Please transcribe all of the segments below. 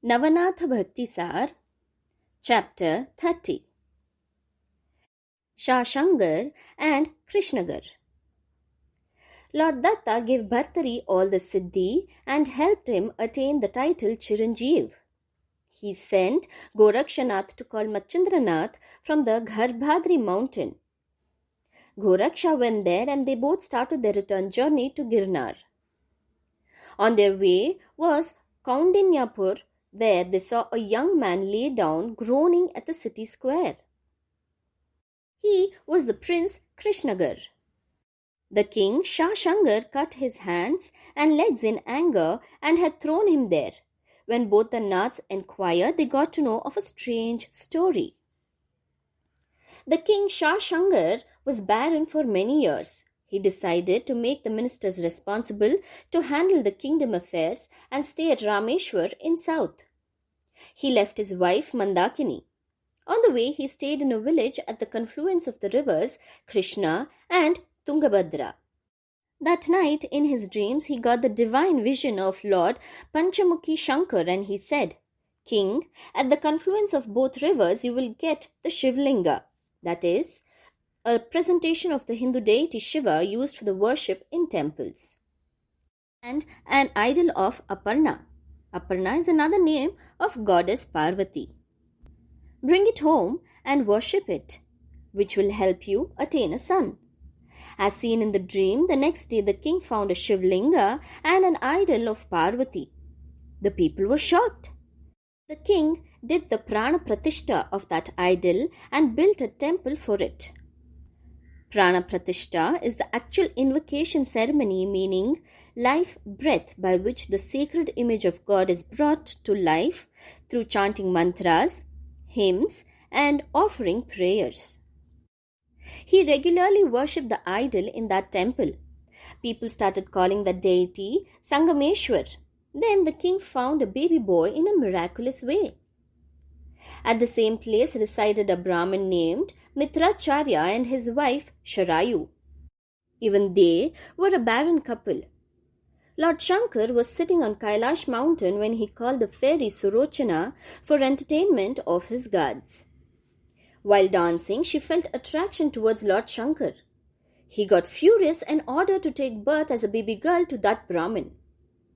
Navanatha Bhakti Sar, Chapter 30. Shashangar and Krishnagar. Lord Datta gave Bhartari all the Siddhi and helped him attain the title Chiranjeev. He sent Gorakshanath to call Machandranath from the Garbhadri mountain. Goraksha went there and they both started their return journey to Girnar. On their way was Kaundinyapur. There they saw a young man lay down groaning at the city square. He was the prince Krishnagar. The king Shashangar cut his hands and legs in anger and had thrown him there. When both the Naths inquired, they got to know of a strange story. The king Shashangar was barren for many years. He decided to make the ministers responsible to handle the kingdom affairs and stay at Rameshwar in south. He left his wife Mandakini. On the way, he stayed in a village at the confluence of the rivers Krishna and Tungabhadra. That night, in his dreams, he got the divine vision of Lord Panchamukhi Shankar and he said, "King, at the confluence of both rivers you will get the Shivlinga, that is, a presentation of the Hindu deity Shiva used for the worship in temples, and an idol of Aparna. Aparna is another name of goddess Parvati. Bring it home and worship it, which will help you attain a son." As seen in the dream, the next day the king found a Shivlinga and an idol of Parvati. The people were shocked. The king did the Prana Pratishta of that idol and built a temple for it. Prana Pratishta is the actual invocation ceremony, meaning life breath, by which the sacred image of God is brought to life through chanting mantras, hymns, and offering prayers. He regularly worshipped the idol in that temple. People started calling the deity Sangameshwar. Then the king found a baby boy in a miraculous way. At the same place resided a Brahmin named Mitracharya and his wife Sharayu. Even they were a barren couple. Lord Shankar was sitting on Kailash mountain when he called the fairy Surochana for entertainment of his gods. While dancing, she felt attraction towards Lord Shankar. He got furious and ordered to take birth as a baby girl to that Brahmin.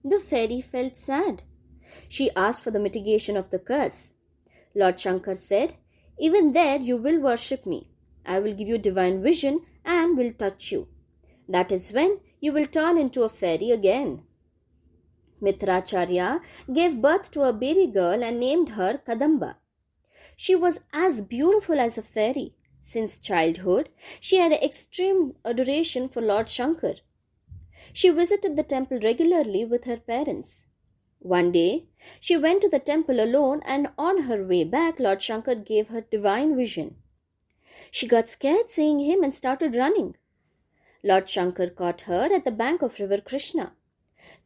The fairy felt sad. She asked for the mitigation of the curse. Lord Shankar said, "Even there you will worship me. I will give you divine vision and will touch you. That is when you will turn into a fairy again." Mitracharya gave birth to a baby girl and named her Kadamba. She was as beautiful as a fairy. Since childhood, she had extreme adoration for Lord Shankar. She visited the temple regularly with her parents. One day, she went to the temple alone and on her way back, Lord Shankar gave her divine vision. She got scared seeing him and started running. Lord Shankar caught her at the bank of river Krishna.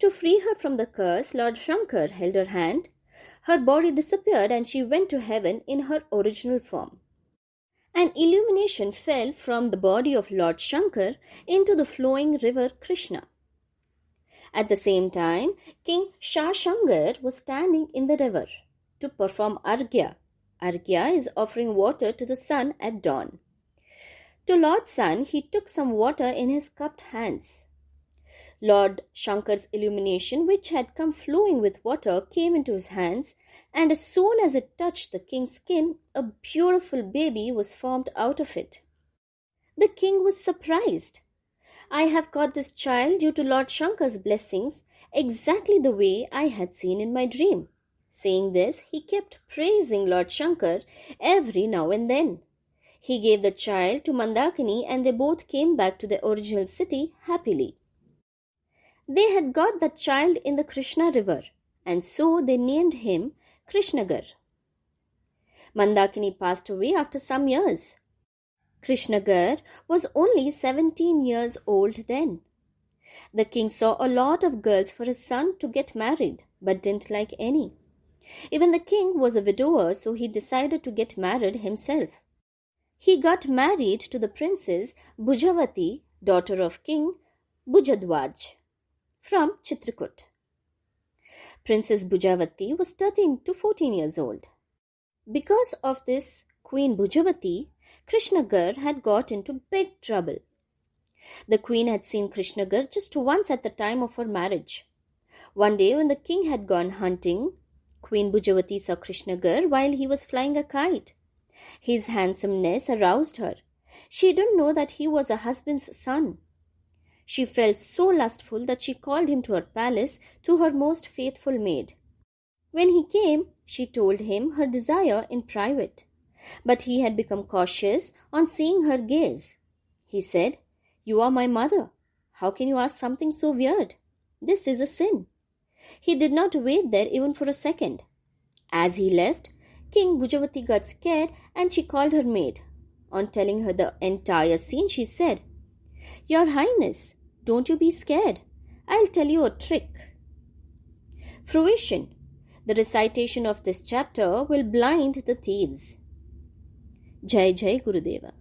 To free her from the curse, Lord Shankar held her hand. Her body disappeared and she went to heaven in her original form. An illumination fell from the body of Lord Shankar into the flowing river Krishna. At the same time, King Shashangar was standing in the river to perform Arghya. Arghya is offering water to the sun at dawn. To Lord Sun, he took some water in his cupped hands. Lord Shankar's illumination, which had come flowing with water, came into his hands, and as soon as it touched the king's skin, a beautiful baby was formed out of it. The king was surprised. "I have got this child due to Lord Shankar's blessings, exactly the way I had seen in my dream." Saying this, he kept praising Lord Shankar every now and then. He gave the child to Mandakini and they both came back to their original city happily. They had got that child in the Krishna river, and so they named him Krishnagar. Mandakini passed away after some years. Krishnagar was only 17 years old then. The king saw a lot of girls for his son to get married, but didn't like any. Even the king was a widower, so he decided to get married himself. He got married to the princess Bhujavati, daughter of King Bhujadwaj, from Chitrakoot. Princess Bujavati was 13 to 14 years old. Because of this Queen Bujavati, Krishnagar had got into big trouble. The queen had seen Krishnagar just once at the time of her marriage. One day when the king had gone hunting, Queen Bujavati saw Krishnagar while he was flying a kite. His handsomeness aroused her. She didn't know that he was a husband's son. She felt so lustful that she called him to her palace to her most faithful maid. When he came, she told him her desire in private. But he had become cautious on seeing her gaze. He said, "You are my mother. How can you ask something so weird? This is a sin." He did not wait there even for a second. As he left, King Bujavati got scared and she called her maid. On telling her the entire scene, she said, "Your Highness, don't you be scared. I'll tell you a trick." Fruition. The recitation of this chapter will blind the thieves. Jai Jai Gurudeva.